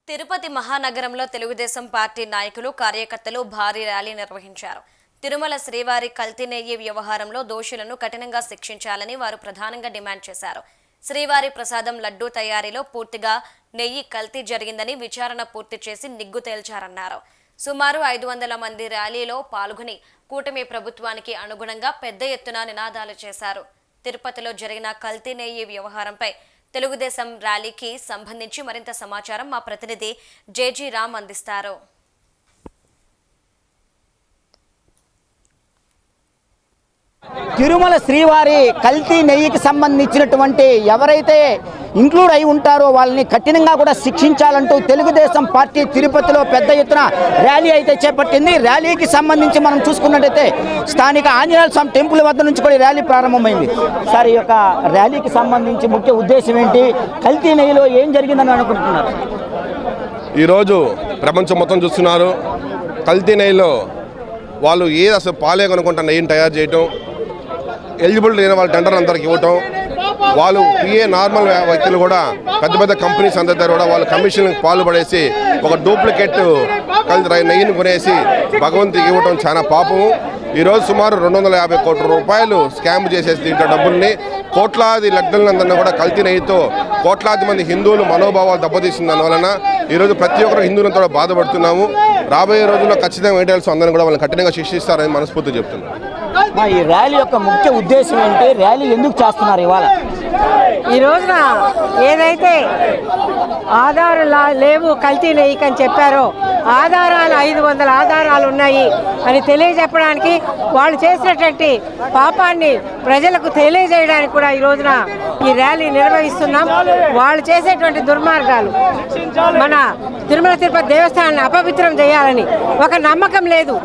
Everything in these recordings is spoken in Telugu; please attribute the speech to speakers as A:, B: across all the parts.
A: తిరుపతి మహానగరంలో తెలుగుదేశం పార్టీ నాయకులు కార్యకర్తలు భారీ ర్యాలీ నిర్వహించారు. తిరుమల శ్రీవారి కల్తీ నెయ్యి వ్యవహారంలో దోషులను కఠినంగా శిక్షించాలని వారు ప్రధానంగా డిమాండ్ చేశారు. శ్రీవారి ప్రసాదం లడ్డూ తయారీలో పూర్తిగా నెయ్యి కల్తీ జరిగిందని విచారణ పూర్తి చేసి నిగ్గు తేల్చారన్నారు. సుమారు 500 మంది ర్యాలీలో పాల్గొని కూటమి ప్రభుత్వానికి అనుగుణంగా పెద్ద ఎత్తున నినాదాలు చేశారు. తిరుపతిలో జరిగిన కల్తీ నెయ్యి వ్యవహారంపై తెలుగుదేశం ర్యాలీకి సంబంధించి మరింత సమాచారం మా ప్రతినిధి జేజీ రామ్ అందిస్తారు.
B: తిరుమల శ్రీవారి కల్తీ నెయ్యికి సంబంధించినటువంటి ఎవరైతే ఇంక్లూడ్ అయి ఉంటారో వాళ్ళని కఠినంగా కూడా శిక్షించాలంటూ తెలుగుదేశం పార్టీ తిరుపతిలో పెద్ద ఎత్తున ర్యాలీ అయితే చేపట్టింది. ర్యాలీకి సంబంధించి మనం చూసుకున్నట్టయితే స్థానిక ఆంజనేయ స్వామి టెంపుల్ వద్ద నుంచి కూడా ర్యాలీ ప్రారంభమైంది. సార్, ఈ యొక్క ర్యాలీకి సంబంధించి ముఖ్య ఉద్దేశం ఏంటి? కల్తీ నెయ్యిలో ఏం జరిగిందని అనుకుంటున్నారు?
C: ఈరోజు ప్రపంచం మొత్తం చూస్తున్నారు. కల్తీ నెయ్యిలో వాళ్ళు అసలు పాలే కనుకుంటా నెయ్యిని తయారు చేయటం, ఎలిజిబుల్ లేని వాళ్ళ టెండర్ అందరికి ఇవ్వటం, వాళ్ళు నార్మల్ వ్యక్తులు కూడా పెద్ద పెద్ద కంపెనీస్ అందరి దగ్గర కూడా వాళ్ళు కమిషన్కి పాల్పడేసి ఒక డూప్లికేట్ నెయ్యిని కొనేసి భగవంతుడికి ఇవ్వటం చాలా పాపము. ఈరోజు సుమారు 250 కోట్ల రూపాయలు స్కామ్ చేసేసి దీంట్లో డబ్బుల్ని కోట్లాది లగ్నందరినీ కూడా కల్తీ నెయ్యితో కోట్లాది మంది హిందువులు మనోభావాలు దెబ్బతీసిన దానివలన ఈరోజు ప్రతి ఒక్కరు హిందువులతో బాధపడుతున్నాము. రాబోయే రోజుల్లో ఖచ్చితంగా వేటల్స్ అందరినీ కూడా వాళ్ళని కఠినంగా శిక్షిస్తారని మనస్ఫూర్తి చెప్తున్నాం.
B: ఈ ర్యాలీ యొక్క ముఖ్య ఉద్దేశం ఏంటి? ర్యాలీ ఎందుకు చేస్తున్నారు ఇవాళ?
D: ఈ రోజున ఏదైతే ఆధారాలు లేవు కల్తీ నెయ్యికి అని చెప్పారో, ఆధారాలు 500 ఆధారాలు ఉన్నాయి అని తెలియజెప్పడానికి, వాళ్ళు చేసినటువంటి పాపాన్ని ప్రజలకు తెలియజేయడానికి కూడా ఈ రోజున ఈ ర్యాలీ నిర్వహిస్తున్నాం. వాళ్ళు చేసేటువంటి దుర్మార్గాలు మన తిరుమల తిరుపతి దేవస్థానాన్ని అపవిత్రం చేయాలని ఒక నమ్మకం లేదు.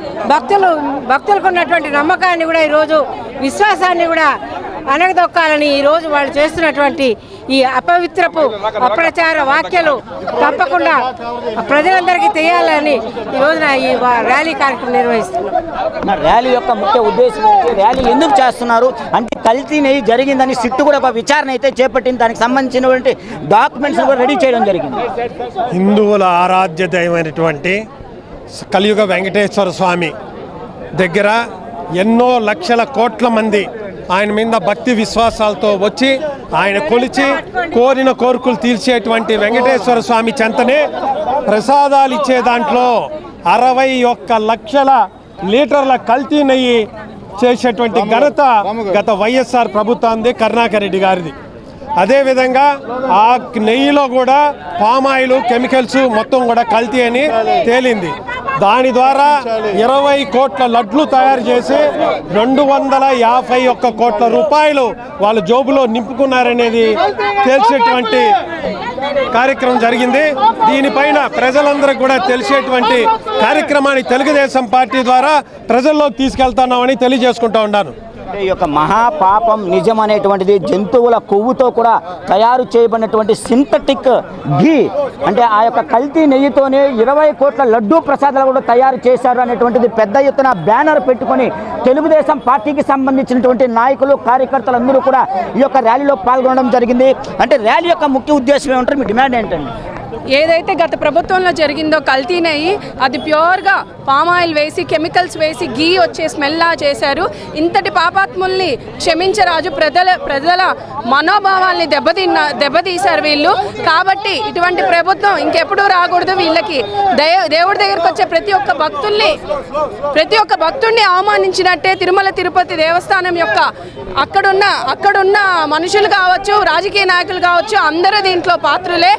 D: భక్తులకు ఉన్నటువంటి నమ్మకాన్ని కూడా ఈరోజు విశ్వాసాన్ని కూడా అనగదొక్కాలని ఈరోజు వాళ్ళు చేస్తున్నటువంటి ఈ అపవిత్రపు అప్రచార వాక్యాలు తప్పకుండా ప్రజలందరికీ తెలియాలని ఈ రోజున ఈ ర్యాలీ కార్యక్రమం నిర్వహిస్తున్నారు.
B: ర్యాలీ యొక్క ముఖ్య ఉద్దేశం ఏంటి? ర్యాలీ ఎందుకు చేస్తున్నారు అంటే, కల్తీ నెయ్యి జరిగిందని సిట్టు కూడా ఒక విచారణ అయితే చేపట్టింది. దానికి సంబంధించినటువంటి డాక్యుమెంట్స్ కూడా రెడీ చేయడం జరిగింది.
E: హిందువుల ఆరాధ్య దైవమైనటువంటి కలియుగ వెంకటేశ్వర స్వామి దగ్గర ఎన్నో లక్షల కోట్ల మంది ఆయన మీద భక్తి విశ్వాసాలతో వచ్చి ఆయన కొలిచి కోరిన కోరికలు తీర్చేటువంటి వెంకటేశ్వర స్వామి చెంతనే ప్రసాదాలు ఇచ్చే దాంట్లో 61 లక్షల లీటర్ల కల్తీ నెయ్యి చేసేటువంటి ఘనత గత వైఎస్ఆర్ ప్రభుత్వాన్ని, కరుణాకర్ రెడ్డి గారిది. అదేవిధంగా ఆ నెయ్యిలో కూడా పామాయిల్ కెమికల్స్ మొత్తం కూడా కల్తీ అని తేలింది. దాని ద్వారా 20 కోట్ల లడ్లు తయారు చేసి 251 కోట్ల రూపాయలు వాళ్ళ జోబులో నింపుకున్నారనేది తెలిసేటువంటి కార్యక్రమం జరిగింది. దీనిపైన ప్రజలందరికీ కూడా తెలిసేటువంటి కార్యక్రమాన్ని తెలుగుదేశం పార్టీ ద్వారా ప్రజల్లోకి తీసుకెళ్తున్నామని తెలియజేసుకుంటా ఉన్నాను.
B: ఈ యొక్క మహాపాపం నిజం అనేటువంటిది జంతువుల కొవ్వుతో కూడా తయారు చేయబడినటువంటి సింథటిక్ ఘీ, అంటే ఆ యొక్క కల్తీ నెయ్యితోనే 20 కోట్ల లడ్డూ ప్రసాదాలు కూడా తయారు చేశారు అనేటువంటిది పెద్ద ఎత్తున బ్యానర్ పెట్టుకొని తెలుగుదేశం పార్టీకి సంబంధించినటువంటి నాయకులు, కార్యకర్తలందరూ కూడా ఈ యొక్క ర్యాలీలో పాల్గొనడం జరిగింది. అంటే ర్యాలీ యొక్క ముఖ్య ఉద్దేశం ఏమంటారు? మీ డిమాండ్ ఏంటండి?
F: ఏదైతే గత ప్రభుత్వంలో జరిగిందో కల్తీ నెయ్యి, అది ప్యూర్గా పామాయిల్ వేసి కెమికల్స్ వేసి గీ వచ్చే స్మెల్లా చేశారు. ఇంతటి పాపాత్ముల్ని క్షమించరాజు. ప్రజల మనోభావాల్ని దెబ్బతీశారు వీళ్ళు. కాబట్టి ఇటువంటి ప్రభుత్వం ఇంకెప్పుడూ రాకూడదు. వీళ్ళకి దేవుడి దగ్గరకు వచ్చే ప్రతి ఒక్క భక్తుడిని అవమానించినట్టే తిరుమల తిరుపతి దేవస్థానం యొక్క అక్కడున్న మనుషులు కావచ్చు, రాజకీయ నాయకులు కావచ్చు, అందరూ దీంట్లో పాత్రులే.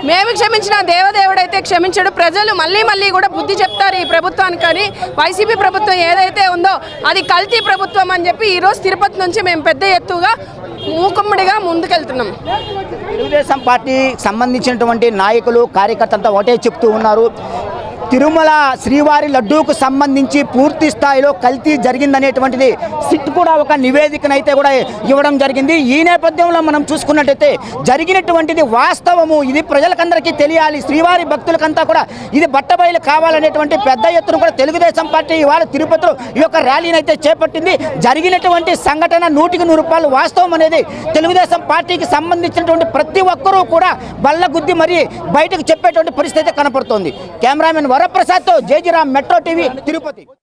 F: మేము క్షమించిన దేవదేవుడైతే క్షమించడు. ప్రజలు మళ్ళీ కూడా బుద్ధి చెప్తారు ఈ ప్రభుత్వానికని. వైసీపీ ప్రభుత్వం ఏదైతే ఉందో అది కల్తీ ప్రభుత్వం అని చెప్పి ఈరోజు తిరుపతి నుంచి మేము పెద్ద ఎత్తుగా మూకుమ్మడిగా ముందుకెళ్తున్నాం.
B: తెలుగుదేశం పార్టీ సంబంధించినటువంటి నాయకులు, కార్యకర్తలంతా ఒకటే చెప్తూ ఉన్నారు, తిరుమల శ్రీవారి లడ్డూకు సంబంధించి పూర్తి స్థాయిలో కల్తీ జరిగిందనేటువంటిది సిట్ కూడా ఒక నివేదికనైతే కూడా ఇవ్వడం జరిగింది. ఈ నేపథ్యంలో మనం చూసుకున్నట్టయితే జరిగినటువంటిది వాస్తవము, ఇది ప్రజలకందరికీ తెలియాలి, శ్రీవారి భక్తులకంతా కూడా ఇది బట్టబయలు కావాలనేటువంటి పెద్ద ఎత్తున కూడా తెలుగుదేశం పార్టీ ఇవాళ తిరుపతిలో ఈ యొక్క ర్యాలీని అయితే చేపట్టింది. జరిగినటువంటి సంఘటన 100% వాస్తవం అనేది తెలుగుదేశం పార్టీకి సంబంధించినటువంటి ప్రతి ఒక్కరూ కూడా బల్లగుద్ది మరి బయటకు చెప్పేటువంటి పరిస్థితి కనపడుతోంది. కెమెరామెన్ వరప్రసాద్తో జేజీరామ్, మెట్రో టీవీ, తిరుపతి.